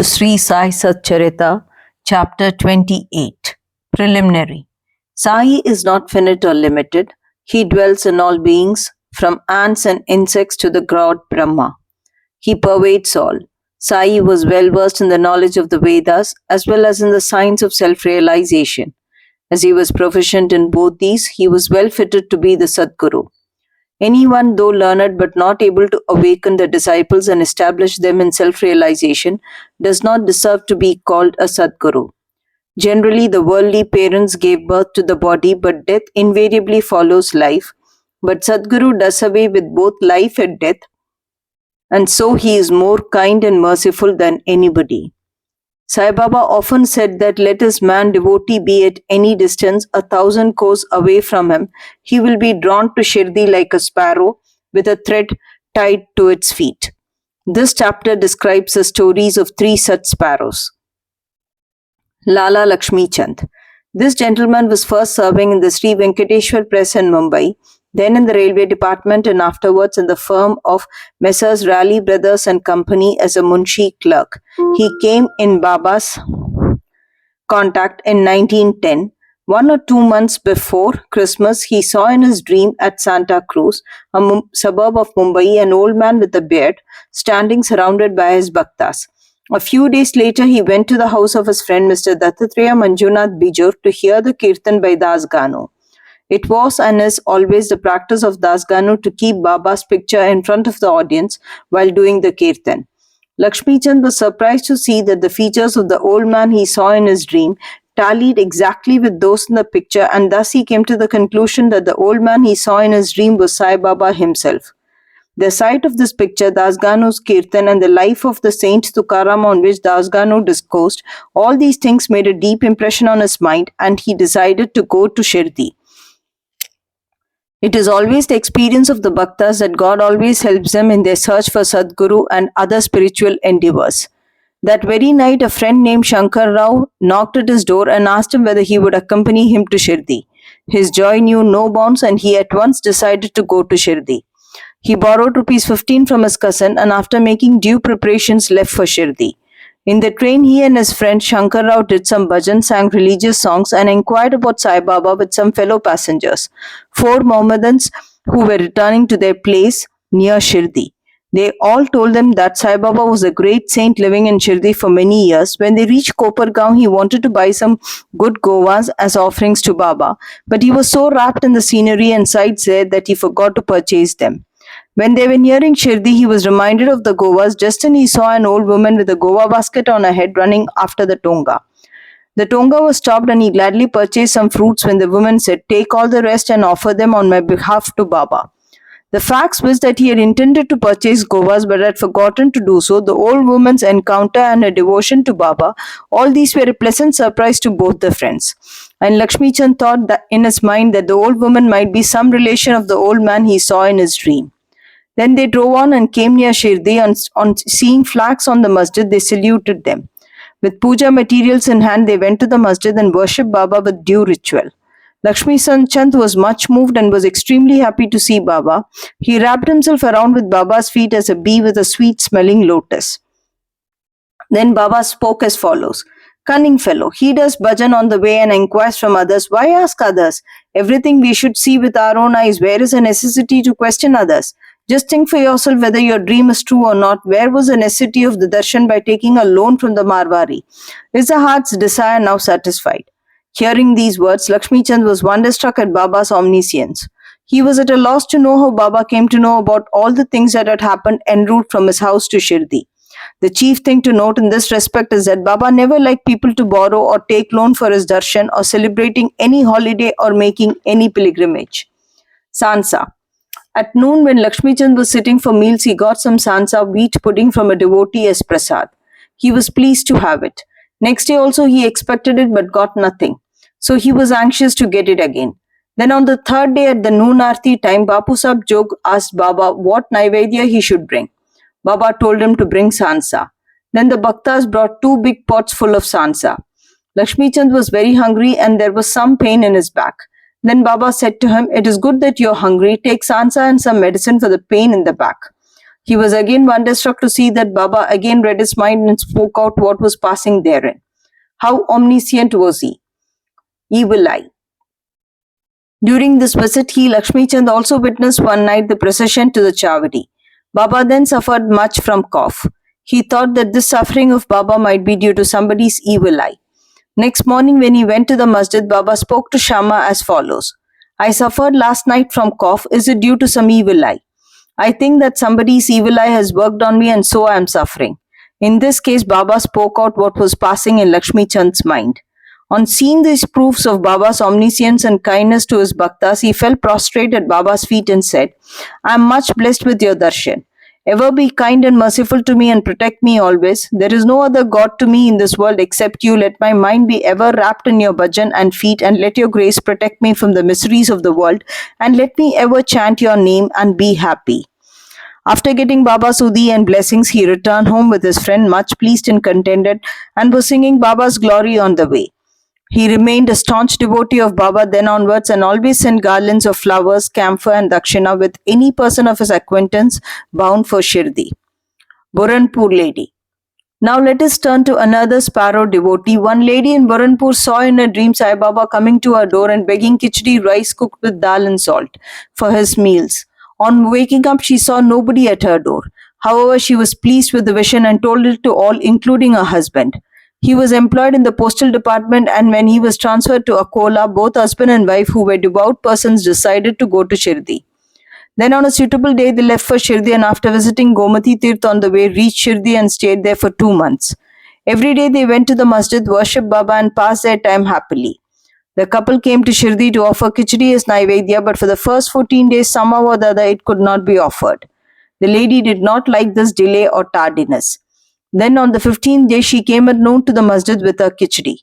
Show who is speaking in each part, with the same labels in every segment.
Speaker 1: Sri Sai Satcharita, Chapter 28, Preliminary. Sai is not finite or limited. He dwells in all beings, from ants and insects to the god Brahma. He pervades all. Sai was well versed in the knowledge of the Vedas as well as in the science of self realization. As he was proficient in both these, he was well fitted to be the Sadguru. Anyone, though learned but not able to awaken the disciples and establish them in self realization, does not deserve to be called a Sadguru. Generally, the worldly parents gave birth to the body, but death invariably follows life. But Sadguru does away with both life and death, and so he is more kind and merciful than anybody. Sai Baba often said that let his man devotee be at any distance, 1,000 kos away from him, he will be drawn to Shirdi like a sparrow with a thread tied to its feet. This chapter describes the stories of three such sparrows. Lala Lakshmi Chand. This gentleman was first serving in the Sri Venkateshwar Press in Mumbai, then in the railway department and afterwards in the firm of Messrs. Raleigh Brothers and Company as a Munshi clerk. He came in Baba's contact in 1910. 1 or 2 months before Christmas, he saw in his dream at Santa Cruz, a suburb of Mumbai, an old man with a beard standing surrounded by his bhaktas. A few days later, he went to the house of his friend Mr. Dattatreya Manjunath Bijur to hear the kirtan by Das Ganu. It was and is always the practice of Das Ganu to keep Baba's picture in front of the audience while doing the kirtan. Lakshmi Chand was surprised to see that the features of the old man he saw in his dream tallied exactly with those in the picture, and thus he came to the conclusion that the old man he saw in his dream was Sai Baba himself. The sight of this picture, Das Ganu's kirtan, and the life of the saint Tukaram on which Das Ganu discoursed, all these things made a deep impression on his mind, and he decided to go to Shirdi. It is always the experience of the bhaktas that God always helps them in their search for Sadguru and other spiritual endeavors. That very night, a friend named Shankar Rao knocked at his door and asked him whether he would accompany him to Shirdi. His joy knew no bounds, and he at once decided to go to Shirdi. He borrowed ₹15 from his cousin and after making due preparations left for Shirdi. In the train, he and his friend Shankar Rao did some bhajan, sang religious songs and inquired about Sai Baba with some fellow passengers, 4 Mohammedans who were returning to their place near Shirdi. They all told them that Sai Baba was a great saint living in Shirdi for many years. When they reached Kopargaon, he wanted to buy some good govas as offerings to Baba, but he was so wrapped in the scenery and sights there that he forgot to purchase them. When they were nearing Shirdi, he was reminded of the govas. Just then he saw an old woman with a gova basket on her head running after the tonga. The tonga was stopped and he gladly purchased some fruits when the woman said, "Take all the rest and offer them on my behalf to Baba." The fact was that he had intended to purchase govas but had forgotten to do so. The old woman's encounter and her devotion to Baba, all these were a pleasant surprise to both the friends. And Lakshmi Chand thought that in his mind that the old woman might be some relation of the old man he saw in his dream. Then they drove on and came near Shirdi. On seeing flags on the masjid, they saluted them. With puja materials in hand, they went to the masjid and worshipped Baba with due ritual. Lakshmi Chand was much moved and was extremely happy to see Baba. He wrapped himself around with Baba's feet as a bee with a sweet-smelling lotus. Then Baba spoke as follows. "Cunning fellow, he does bhajan on the way and inquires from others. Why ask others? Everything we should see with our own eyes. Where is the necessity to question others? Just think for yourself whether your dream is true or not. Where was the necessity of the darshan by taking a loan from the Marwari? Is the heart's desire now satisfied?" Hearing these words, Lakshmi Chand was wonderstruck at Baba's omniscience. He was at a loss to know how Baba came to know about all the things that had happened en route from his house to Shirdi. The chief thing to note in this respect is that Baba never liked people to borrow or take loan for his darshan or celebrating any holiday or making any pilgrimage. Sansa. At noon, when Lakshmi Chand was sitting for meals, he got some sansa wheat pudding from a devotee as prasad. He was pleased to have it. Next day also he expected it but got nothing. So he was anxious to get it again. Then on the third day at the noon aarti time, Bapu Sahib Jog asked Baba what naivedya he should bring. Baba told him to bring sansa. Then the bhaktas brought 2 big pots full of sansa. Lakshmi Chand was very hungry and there was some pain in his back. Then Baba said to him, "It is good that you are hungry. Take sansa and some medicine for the pain in the back." He was again wonderstruck to see that Baba again read his mind and spoke out what was passing therein. How omniscient was he? Evil eye. During this visit, he, Lakshmi Chand, also witnessed one night the procession to the Chavadi. Baba then suffered much from cough. He thought that this suffering of Baba might be due to somebody's evil eye. Next morning, when he went to the masjid, Baba spoke to Shama as follows: I suffered last night from cough. Is it due to some evil eye? I think that somebody's evil eye has worked on me and so I am suffering. In this case, Baba spoke out what was passing in Lakshmi Chand's mind. On seeing these proofs of Baba's omniscience and kindness to his bhaktas, he fell prostrate at Baba's feet and said, I am much blessed with your darshan. Ever be kind and merciful to me and protect me always. There is no other God to me in this world except you. Let my mind be ever wrapped in your bhajan and feet, and let your grace protect me from the miseries of the world, and let me ever chant your name and be happy. After getting Baba's Udi and blessings, he returned home with his friend, much pleased and contented, and was singing Baba's glory on the way. He remained a staunch devotee of Baba then onwards and always sent garlands of flowers, camphor, and dakshina with any person of his acquaintance bound for Shirdi. Burhanpur lady. Now let us turn to another sparrow devotee. One lady in Burhanpur saw in a dream Sai Baba coming to her door and begging khichdi, rice cooked with dal and salt, for his meals. On waking up, she saw nobody at her door. However, she was pleased with the vision and told it to all, including her husband. He was employed in the postal department, and when he was transferred to Akola, both husband and wife, who were devout persons, decided to go to Shirdi. Then on a suitable day, they left for Shirdi, and after visiting Gomati Tirth on the way, reached Shirdi and stayed there for 2 months. Every day they went to the masjid, worshipped Baba, and passed their time happily. The couple came to Shirdi to offer khichdi as Naivedya, but for the first 14 days, somehow or the other, it could not be offered. The lady did not like this delay or tardiness. Then on the 15th day, she came at noon to the masjid with her khichdi.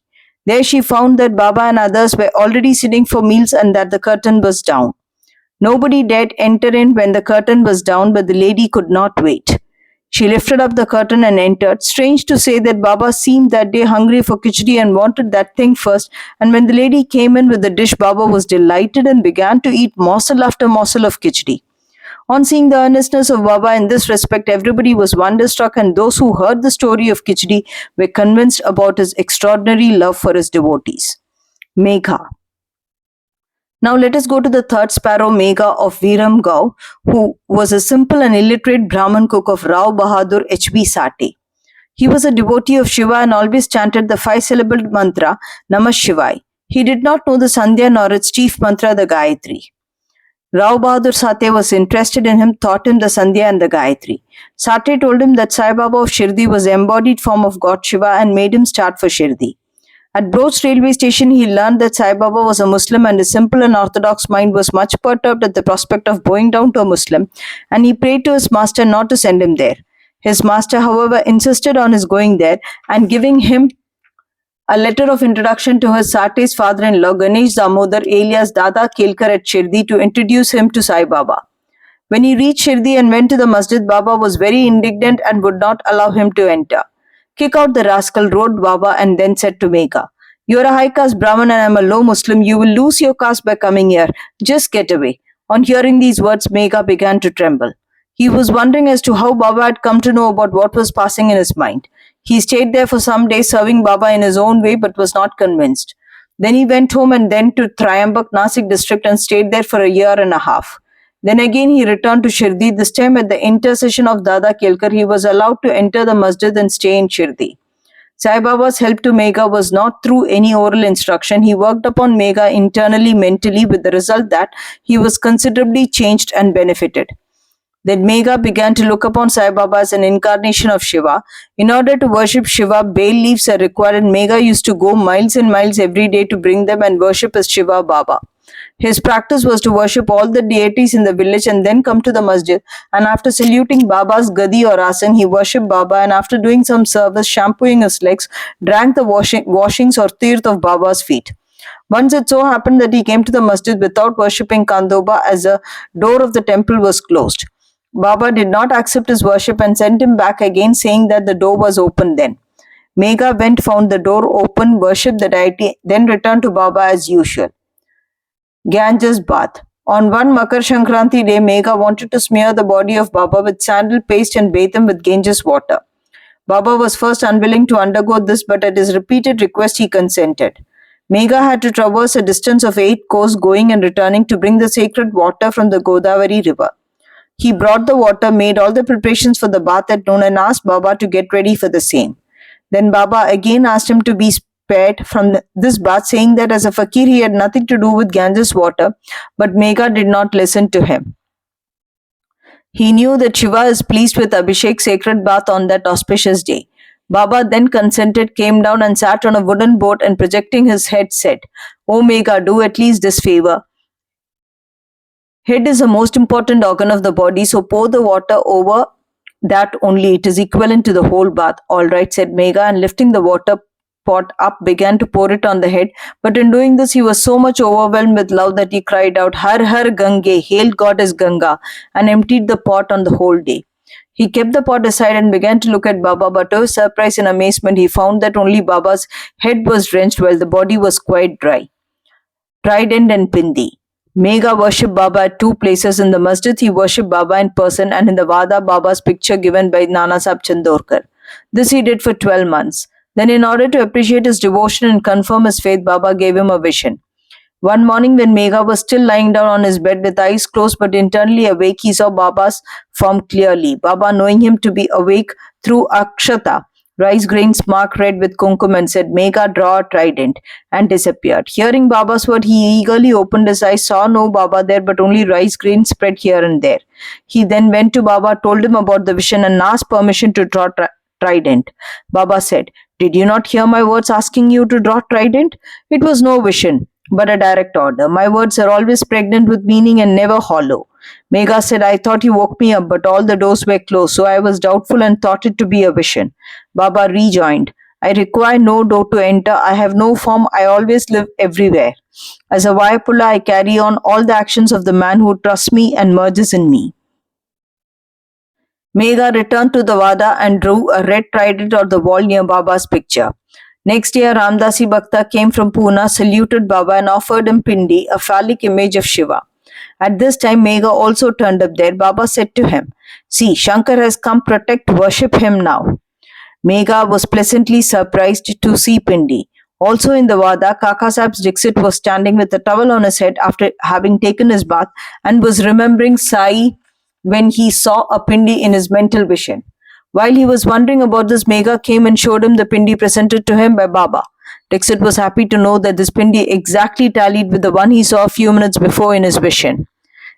Speaker 1: There she found that Baba and others were already sitting for meals and that the curtain was down. Nobody dared enter in when the curtain was down, but the lady could not wait. She lifted up the curtain and entered. Strange to say that Baba seemed that day hungry for khichdi and wanted that thing first, and when the lady came in with the dish, Baba was delighted and began to eat morsel after morsel of khichdi. On seeing the earnestness of Baba in this respect, everybody was wonderstruck, and those who heard the story of khichdi were convinced about his extraordinary love for his devotees. Megha. Now let us go to the third sparrow, Megha of Viram Gau, who was a simple and illiterate Brahmin cook of Rao Bahadur H.B. Sate. He was a devotee of Shiva and always chanted the 5-syllabled mantra, Namah Shivaya. He did not know the Sandhya nor its chief mantra, the Gayatri. Rao Bahadur Sate was interested in him, taught him the Sandhya and the Gayatri. Sate told him that Sai Baba of Shirdi was the embodied form of God Shiva and made him start for Shirdi. At Broach railway station, he learned that Sai Baba was a Muslim and his simple and orthodox mind was much perturbed at the prospect of bowing down to a Muslim, and he prayed to his master not to send him there. His master, however, insisted on his going there and giving him a letter of introduction to his Sate's father-in-law, Ganesh Damodar alias Dada Kelkar at Shirdi, to introduce him to Sai Baba. When he reached Shirdi and went to the masjid, Baba was very indignant and would not allow him to enter. Kick out the rascal, wrote Baba, and then said to Megha, You are a high caste Brahmin and I am a low Muslim. You will lose your caste by coming here. Just get away. On hearing these words, Megha began to tremble. He was wondering as to how Baba had come to know about what was passing in his mind. He stayed there for some days serving Baba in his own way but was not convinced. Then he went home and then to Triambak, Nasik district and stayed there for a year and a half. Then again he returned to Shirdi. This time at the intercession of Dada Kelkar, he was allowed to enter the masjid and stay in Shirdi. Sai Baba's help to Megha was not through any oral instruction. He worked upon Megha internally, mentally, with the result that he was considerably changed and benefited. Then Megha began to look upon Sai Baba as an incarnation of Shiva. In order to worship Shiva, bay leaves are required, and Megha used to go miles and miles every day to bring them and worship as Shiva Baba. His practice was to worship all the deities in the village and then come to the masjid, and after saluting Baba's gadi or asan, he worshipped Baba, and after doing some service, shampooing his legs, drank the washings or tirth of Baba's feet. Once it so happened that he came to the masjid without worshipping Kandoba, as the door of the temple was closed. Baba did not accept his worship and sent him back again, saying that the door was open then. Megha went, found the door open, worshipped the deity, then returned to Baba as usual. Ganges Bath. On one Makar Shankranti day, Megha wanted to smear the body of Baba with sandal paste and bathe him with Ganges water. Baba was first unwilling to undergo this, but at his repeated request, he consented. Megha had to traverse a distance of 8 kos going and returning to bring the sacred water from the Godavari river. He brought the water, made all the preparations for the bath at noon, and asked Baba to get ready for the same. Then Baba again asked him to be spared from this bath, saying that as a fakir he had nothing to do with Ganges water, but Megha did not listen to him. He knew that Shiva is pleased with Abhishek sacred bath on that auspicious day. Baba then consented, came down and sat on a wooden boat and projecting his head said, "O Megha, do at least this favor. Head is the most important organ of the body, so pour the water over that only. It is equivalent to the whole bath." "All right," said Megha, and lifting the water pot up began to pour it on the head. But in doing this, he was so much overwhelmed with love that he cried out, "Har Har Gange, hail goddess Ganga," and emptied the pot on the whole day. He kept the pot aside and began to look at Baba, but to his surprise and amazement, he found that only Baba's head was drenched while the body was quite dry. Trident and Pindi. Megha worshipped Baba at two places. In the masjid, he worshipped Baba in person, and in the Vada, Baba's picture given by Nana Sahib Chandorkar. This he did for 12 months. Then, in order to appreciate his devotion and confirm his faith, Baba gave him a vision. One morning, when Megha was still lying down on his bed with eyes closed but internally awake, he saw Baba's form clearly. Baba, knowing him to be awake through akshata, rice grains marked red with kumkum, and said, "Megha, draw a trident," and disappeared. Hearing Baba's word, he eagerly opened his eyes, saw no Baba there, but only rice grains spread here and there. He then went to Baba, told him about the vision, and asked permission to draw trident. Baba said, "Did you not hear my words asking you to draw trident? It was no vision, but a direct order. My words are always pregnant with meaning and never hollow." Megha said, "I thought you woke me up, but all the doors were closed, so I was doubtful and thought it to be a vision." Baba rejoined, "I require no door to enter. I have no form. I always live everywhere. As a Vayapula, I carry on all the actions of the man who trusts me and merges in me." Megha returned to the Vada and drew a red trident on the wall near Baba's picture. Next year, Ramdasi Bhakta came from Pune, saluted Baba, and offered him Pindi, a phallic image of Shiva. At this time, Megha also turned up there. Baba said to him, "See, Shankar has come, protect, worship him now." Megha was pleasantly surprised to see Pindi. Also in the Vada, Kaka Sahib's Dixit was standing with a towel on his head after having taken his bath and was remembering Sai when he saw a Pindi in his mental vision. While he was wondering about this, Megha came and showed him the Pindi presented to him by Baba. Dixit was happy to know that this Pindi exactly tallied with the one he saw a few minutes before in his vision.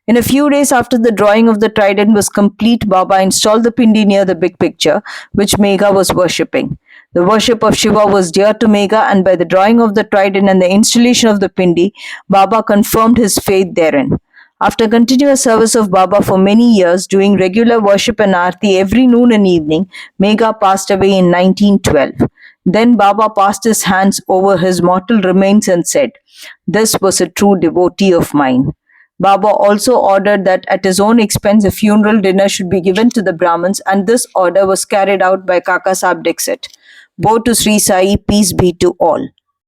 Speaker 1: In a few days after the drawing of the trident was complete, Baba installed the Pindi near the big picture, which Megha was worshipping. The worship of Shiva was dear to Megha, and by the drawing of the trident and the installation of the Pindi, Baba confirmed his faith therein. After continuous service of Baba for many years, doing regular worship and aarti every noon and evening, Megha passed away in 1912. Then Baba passed his hands over his mortal remains and said, "This was a true devotee of mine." Baba also ordered that at his own expense a funeral dinner should be given to the Brahmins, and this order was carried out by Kaka Sahib Dixit. Woe to Sri Sai, peace be to all.